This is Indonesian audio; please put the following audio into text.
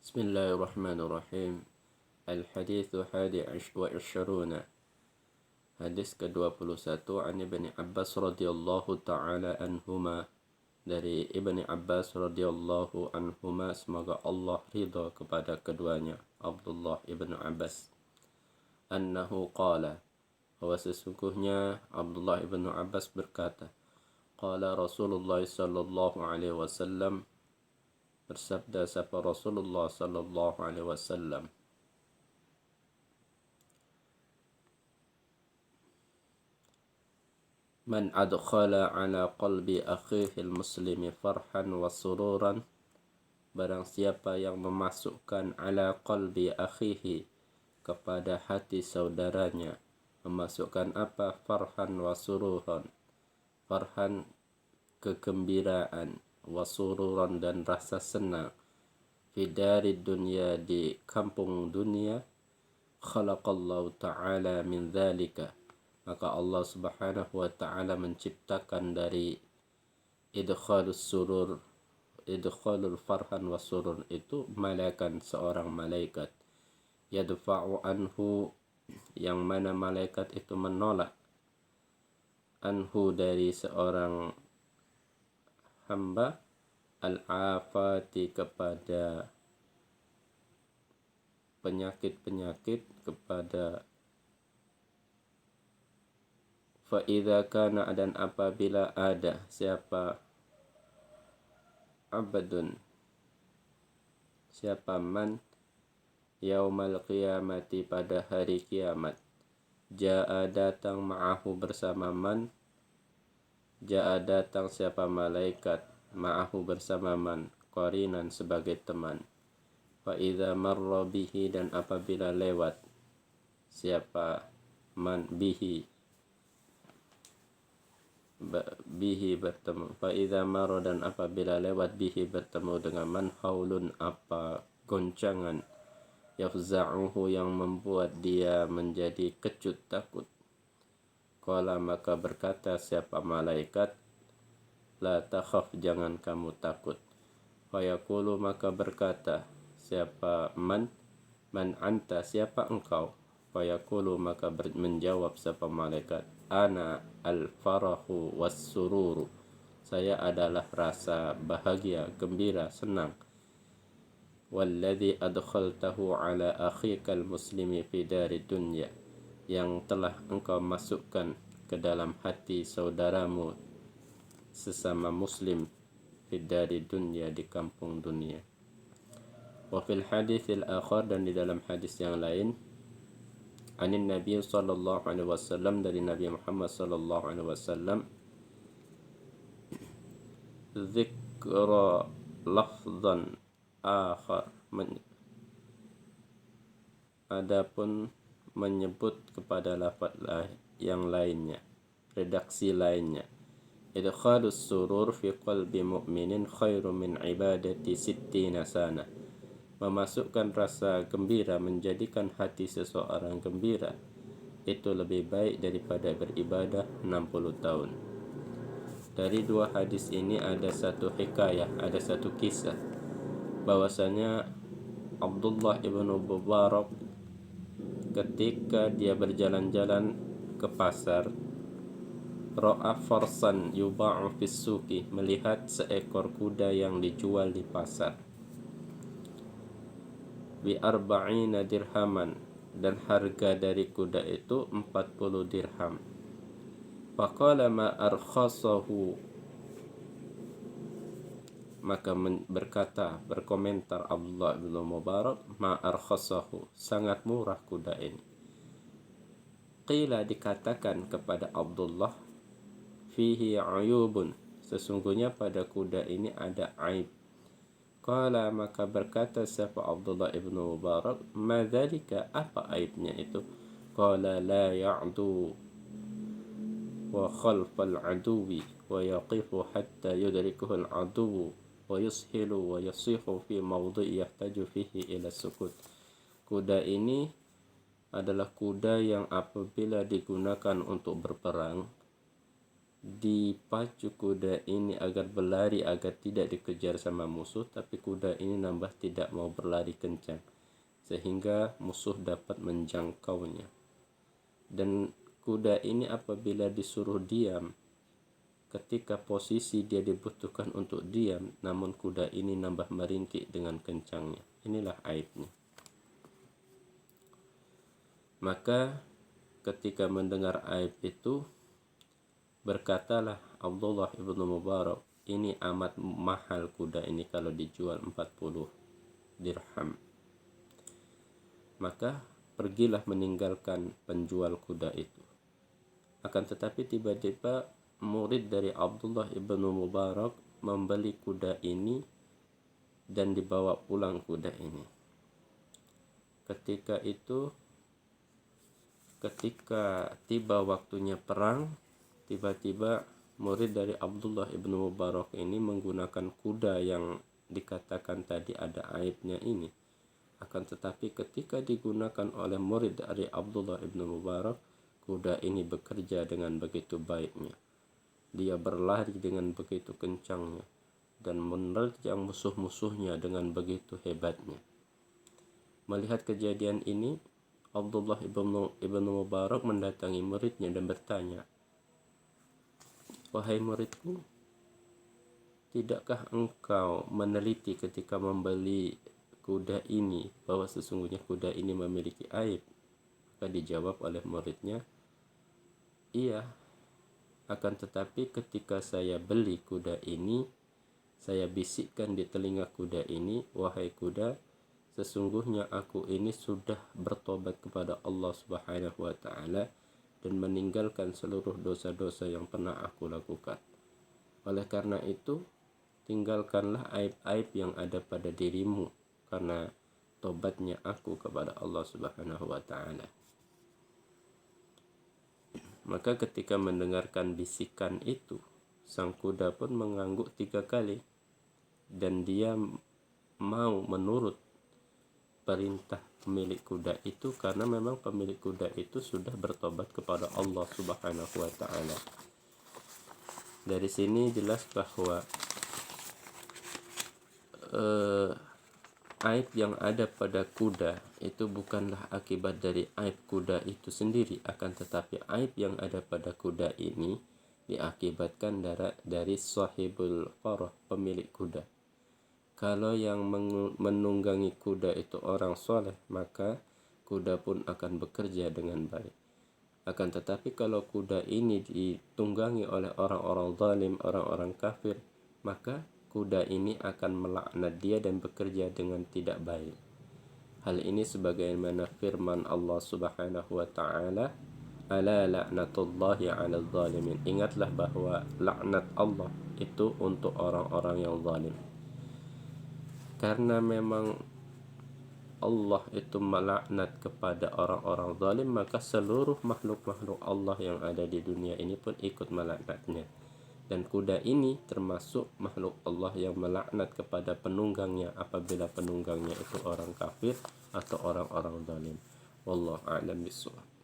Bismillahirrahmanirrahim. Al-hadithu hadi wa isyruna. Hadis ke-21 an Ibni Abbas radhiyallahu ta'ala anhuma. Dari Ibni Abbas radhiyallahu anhuma, semoga Allah ridha kepada keduanya, Abdullah ibn Abbas. Annahu qala, bahwa sesungguhnya Abdullah ibn Abbas berkata, qala Rasulullah sallallahu alaihi wasallam, bersabda sapa Rasulullah sallallahu alaihi wasallam, man adkhala ala qalbi akhihi al-muslimi farhan wa sururan, barang siapa yang memasukkan ala qalbi akhihi, kepada hati saudaranya, memasukkan apa? Farhan wa sururan. Farhan, kegembiraan, wa sururan, dan rasa senang, fi dari dunia, di kampung dunia, khalaqallahu ta'ala min dzalika, maka Allah subhanahu wa ta'ala menciptakan dari idkhalul farhan wa surur itu malaikat, seorang malaikat, yadfa'u anhu, yang mana malaikat itu menolak, anhu, dari seorang hamba, al-afati, kepada penyakit-penyakit, kepada fa'idha kana, dan apabila ada siapa abadun, siapa man, yaumal qiyamati, pada hari kiamat, ja'a, datang, ma'ahu, bersama man, ja'a, datang siapa malaikat, ma'ahu, bersama man, qarinan, sebagai teman, fa'idha marra bihi, dan apabila lewat siapa man, bihi bertemu, fa'idha marra, dan apabila lewat bihi bertemu dengan man, haulun, apa goncangan, yafza'uhu, yang membuat dia menjadi kecut takut, qala, maka berkata siapa malaikat, la takhaf, jangan kamu takut, fayaqulu, maka berkata siapa man anta, siapa engkau, fayaqulu, maka menjawab siapa malaikat, ana al-farahu was-sururu, saya adalah rasa bahagia, gembira, senang, walladzi adkhaltahu ala akhikal muslimi fi dari dunya, yang telah engkau masukkan ke dalam hati saudaramu sesama muslim, fi dari dunya, di kampung dunia. Wa fil haditsil akhar, dan di dalam hadis yang lain, anin Nabi sallallahu alaihi wasallam, dari Nabi Muhammad sallallahu alaihi wasallam, dzikra lafzan akhar, adapun menyebut kepada lafaz yang lainnya, redaksi lainnya, idkhalus surur fi qalbi mu'minin khairu min ibadati sittina sana, memasukkan rasa gembira, menjadikan hati seseorang gembira, itu lebih baik daripada beribadah 60 tahun. Dari dua hadis ini ada satu hikayah, ada satu kisah, bahwasanya Abdullah ibn Mubarak ketika dia berjalan-jalan ke pasar, ra'a farsan yuba'u fis suqi, melihat seekor kuda yang dijual di pasar, bi arba'ina dirhaman, dan harga dari kuda itu 40 dirham. Faqala ma arkhasahu, maka berkomentar Abdullah bin Mubarak, ma arkhasahu, sangat murah kuda ini. Qila, dikatakan kepada Abdullah, fihi ayubun, sesungguhnya pada kuda ini ada aib. Qala, maka berkata siapa Abdullah ibn Mubarak, ma dzalika, apa aibnya itu? Qala, la ya'du wa khalfal aduwi wa yaqifu hatta yudrikuhu al-aduwu wa yushilu wa yasihu fi mawdi'i yahtaju fihi ila sukut. Kuda ini adalah kuda yang apabila digunakan untuk berperang, dipacu kuda ini agar berlari agar tidak dikejar sama musuh, tapi kuda ini nambah tidak mau berlari kencang sehingga musuh dapat menjangkaunya. Dan kuda ini apabila disuruh diam, ketika posisi dia dibutuhkan untuk diam, namun kuda ini nambah meringkik dengan kencangnya. Inilah aibnya. Maka ketika mendengar aib itu, berkatalah Abdullah ibnu Mubarak, ini amat mahal kuda ini kalau dijual 40 dirham. Maka pergilah meninggalkan penjual kuda itu. Akan tetapi tiba-tiba murid dari Abdullah ibnu Mubarak membeli kuda ini dan dibawa pulang kuda ini. Ketika tiba waktunya perang, tiba-tiba murid dari Abdullah ibnu Mubarak ini menggunakan kuda yang dikatakan tadi ada aibnya ini. Akan tetapi ketika digunakan oleh murid dari Abdullah ibnu Mubarak, kuda ini bekerja dengan begitu baiknya. Dia berlari dengan begitu kencangnya dan menerjang musuh-musuhnya dengan begitu hebatnya. Melihat kejadian ini, Abdullah ibnu Mubarak mendatangi muridnya dan bertanya, "Wahai muridku, tidakkah engkau meneliti ketika membeli kuda ini bahwa sesungguhnya kuda ini memiliki aib?" Maka dijawab oleh muridnya, "Iya, akan tetapi ketika saya beli kuda ini, saya bisikkan di telinga kuda ini, wahai kuda, sesungguhnya aku ini sudah bertobat kepada Allah Subhanahu wa taala dan meninggalkan seluruh dosa-dosa yang pernah aku lakukan. Oleh karena itu, tinggalkanlah aib-aib yang ada pada dirimu karena tobatnya aku kepada Allah Subhanahu wa taala." Maka ketika mendengarkan bisikan itu, sang kuda pun mengangguk 3 kali dan dia mau menurut perintah pemilik kuda itu karena memang pemilik kuda itu sudah bertobat kepada Allah Subhanahu wa taala. Dari sini jelas bahwa aib yang ada pada kuda itu bukanlah akibat dari aib kuda itu sendiri, akan tetapi aib yang ada pada kuda ini diakibatkan dari sahibul qarah, pemilik kuda. Kalau yang menunggangi kuda itu orang soleh, maka kuda pun akan bekerja dengan baik. Akan tetapi kalau kuda ini ditunggangi oleh orang-orang zalim, orang-orang kafir, maka kuda ini akan melaknat dia dan bekerja dengan tidak baik. Hal ini sebagaimana firman Allah Subhanahu wa taala, "Ala la'natullahi 'alal zalimin." Ingatlah bahwa laknat Allah itu untuk orang-orang yang zalim. Karena memang Allah itu melaknat kepada orang-orang zalim, maka seluruh makhluk-makhluk Allah yang ada di dunia ini pun ikut melaknatnya. Dan kuda ini termasuk makhluk Allah yang melaknat kepada penunggangnya apabila penunggangnya itu orang kafir atau orang-orang zalim. Wallahu a'lam bishawab.